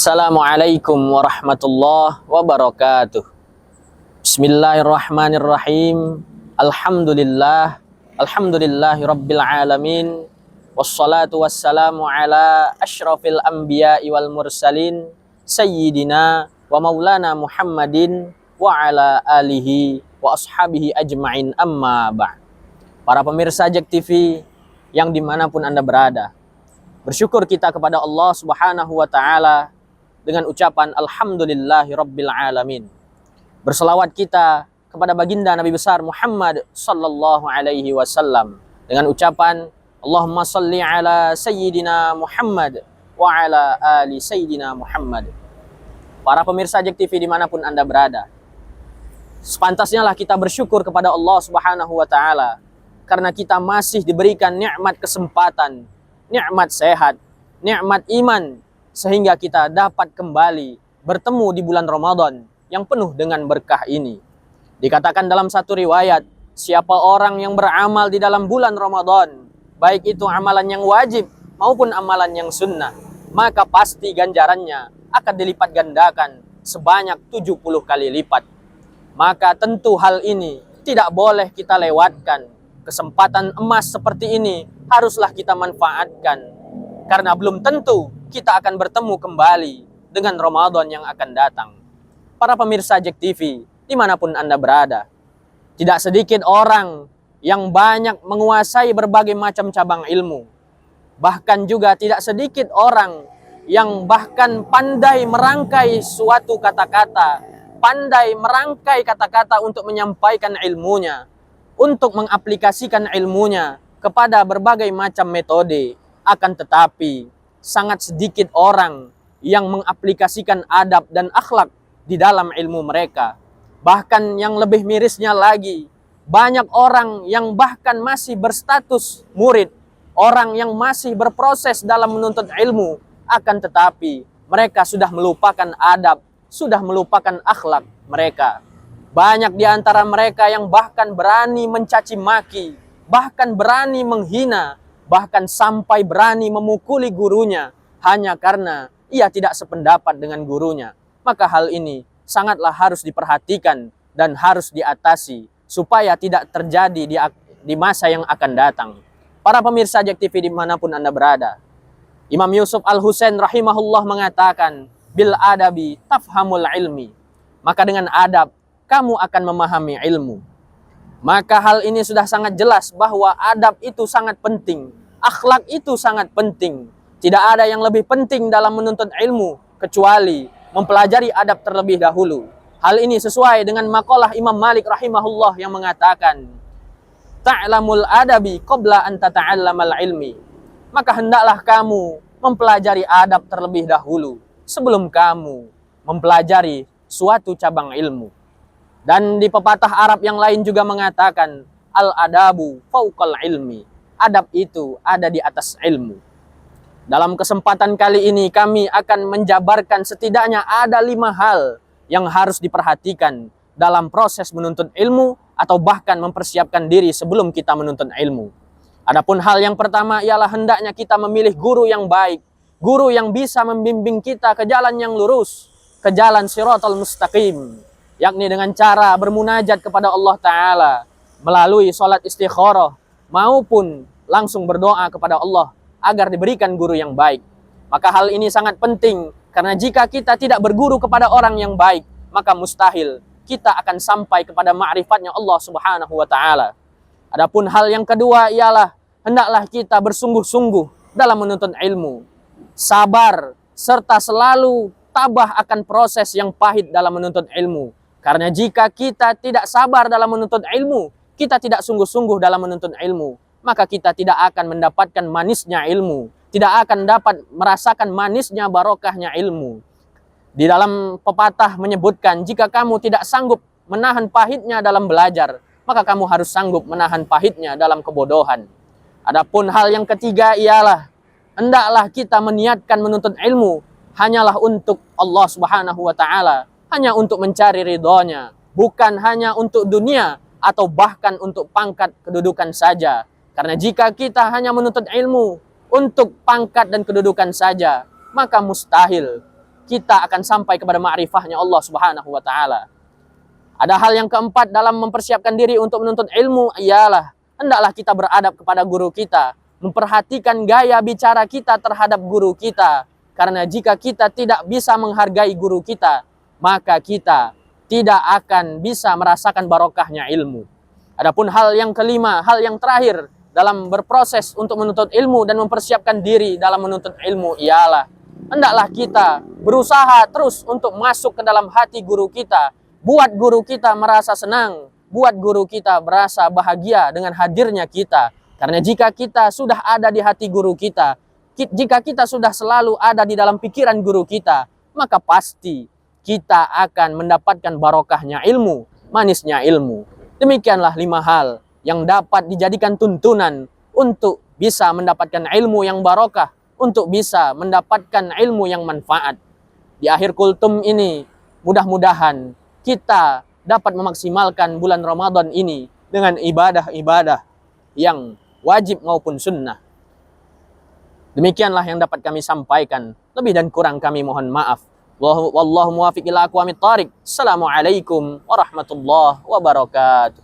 Assalamualaikum warahmatullahi wabarakatuh. Bismillahirrahmanirrahim. Alhamdulillahi rabbil alamin. Wassalatu wassalamu ala asyrafil anbiya'i wal mursalin sayyidina wa maulana Muhammadin wa ala alihi wa ashabihi ajma'in, amma ba'd. Para pemirsa JEK TV yang dimanapun Anda berada, bersyukur kita kepada Allah Subhanahu wa Ta'ala dengan ucapan Alhamdulillahi rabbil alamin. Berselawat kita kepada baginda Nabi besar Muhammad sallallahu alaihi wasallam dengan ucapan Allahumma salli ala sayyidina Muhammad wa ala ali sayyidina Muhammad. Para pemirsa JEK TV dimanapun Anda berada, sepantasnya lah kita bersyukur kepada Allah Subhanahu wa Ta'ala karena kita masih diberikan nikmat kesempatan, nikmat sehat, nikmat iman, sehingga kita dapat kembali bertemu di bulan Ramadan yang penuh dengan berkah ini. Dikatakan dalam satu riwayat, siapa orang yang beramal di dalam bulan Ramadan, baik itu amalan yang wajib maupun amalan yang sunnah, maka pasti ganjarannya akan dilipat gandakan sebanyak 70 kali lipat. Maka tentu hal ini tidak boleh kita lewatkan. Kesempatan emas seperti ini haruslah kita manfaatkan, karena belum tentu kita akan bertemu kembali dengan Ramadan yang akan datang. Para pemirsa JEK TV dimanapun Anda berada, tidak sedikit orang yang banyak menguasai berbagai macam cabang ilmu. Bahkan juga tidak sedikit orang yang bahkan pandai merangkai suatu kata-kata, pandai merangkai kata-kata untuk menyampaikan ilmunya, untuk mengaplikasikan ilmunya kepada berbagai macam metode. Akan tetapi sangat sedikit orang yang mengaplikasikan adab dan akhlak di dalam ilmu mereka. Bahkan yang lebih mirisnya lagi, banyak orang yang bahkan masih berstatus murid, orang yang masih berproses dalam menuntut ilmu, akan tetapi mereka sudah melupakan adab, sudah melupakan akhlak mereka. Banyak di antara mereka yang bahkan berani mencaci maki, bahkan berani menghina, bahkan sampai berani memukuli gurunya hanya karena ia tidak sependapat dengan gurunya. Maka hal ini sangatlah harus diperhatikan dan harus diatasi supaya tidak terjadi di masa yang akan datang. Para pemirsa JEK TV dimanapun Anda berada, Imam Yusuf Al-Husain rahimahullah mengatakan, bil adabi tafhamul ilmi, maka dengan adab kamu akan memahami ilmu. Maka hal ini sudah sangat jelas bahwa adab itu sangat penting, akhlak itu sangat penting. Tidak ada yang lebih penting dalam menuntut ilmu kecuali mempelajari adab terlebih dahulu. Hal ini sesuai dengan maqalah Imam Malik rahimahullah yang mengatakan, ta'lamul adabi qabla an tata'allamal ilmi. Maka hendaklah kamu mempelajari adab terlebih dahulu sebelum kamu mempelajari suatu cabang ilmu. Dan di pepatah Arab yang lain juga mengatakan, al-adabu fauqal ilmi. Adab itu ada di atas ilmu. Dalam kesempatan kali ini kami akan menjabarkan setidaknya ada 5 hal yang harus diperhatikan dalam proses menuntut ilmu atau bahkan mempersiapkan diri sebelum kita menuntut ilmu. Adapun hal yang pertama ialah hendaknya kita memilih guru yang baik, guru yang bisa membimbing kita ke jalan yang lurus, ke jalan siratal mustaqim, yakni dengan cara bermunajat kepada Allah Ta'ala melalui sholat istikharah maupun langsung berdoa kepada Allah agar diberikan guru yang baik. Maka hal ini sangat penting, karena jika kita tidak berguru kepada orang yang baik, maka mustahil kita akan sampai kepada ma'rifatnya Allah Subhanahu wa Ta'ala. Adapun hal yang kedua ialah hendaklah kita bersungguh-sungguh dalam menuntut ilmu, sabar serta selalu tabah akan proses yang pahit dalam menuntut ilmu. Karena jika kita tidak sabar dalam menuntut ilmu, kita tidak sungguh-sungguh dalam menuntut ilmu, maka kita tidak akan mendapatkan manisnya ilmu, tidak akan dapat merasakan manisnya barokahnya ilmu. Di dalam pepatah menyebutkan, jika kamu tidak sanggup menahan pahitnya dalam belajar, maka kamu harus sanggup menahan pahitnya dalam kebodohan. Adapun hal yang ketiga ialah hendaklah kita meniatkan menuntut ilmu hanyalah untuk Allah Subhanahu wa Ta'ala, hanya untuk mencari ridhonya, bukan hanya untuk dunia atau bahkan untuk pangkat kedudukan saja. Karena jika kita hanya menuntut ilmu untuk pangkat dan kedudukan saja, maka mustahil kita akan sampai kepada ma'rifahnya Allah Subhanahu wa taala. Ada hal yang keempat dalam mempersiapkan diri untuk menuntut ilmu ialah hendaklah kita beradab kepada guru kita, memperhatikan gaya bicara kita terhadap guru kita. Karena jika kita tidak bisa menghargai guru kita, maka kita tidak akan bisa merasakan barokahnya ilmu. Adapun hal yang kelima, hal yang terakhir dalam berproses untuk menuntut ilmu dan mempersiapkan diri dalam menuntut ilmu ialah hendaklah kita berusaha terus untuk masuk ke dalam hati guru kita, buat guru kita merasa senang, buat guru kita merasa bahagia dengan hadirnya kita. Karena jika kita sudah ada di hati guru kita, jika kita sudah selalu ada di dalam pikiran guru kita, maka pasti kita akan mendapatkan barokahnya ilmu, manisnya ilmu. Demikianlah 5 hal yang dapat dijadikan tuntunan untuk bisa mendapatkan ilmu yang barokah, untuk bisa mendapatkan ilmu yang manfaat. Di akhir kultum ini, mudah-mudahan kita dapat memaksimalkan bulan Ramadan ini dengan ibadah-ibadah yang wajib maupun sunnah. Demikianlah yang dapat kami sampaikan. Lebih dan kurang kami mohon maaf. Wallahu muwaffiq ila aqwamit thariq. Assalamualaikum warahmatullahi wabarakatuh.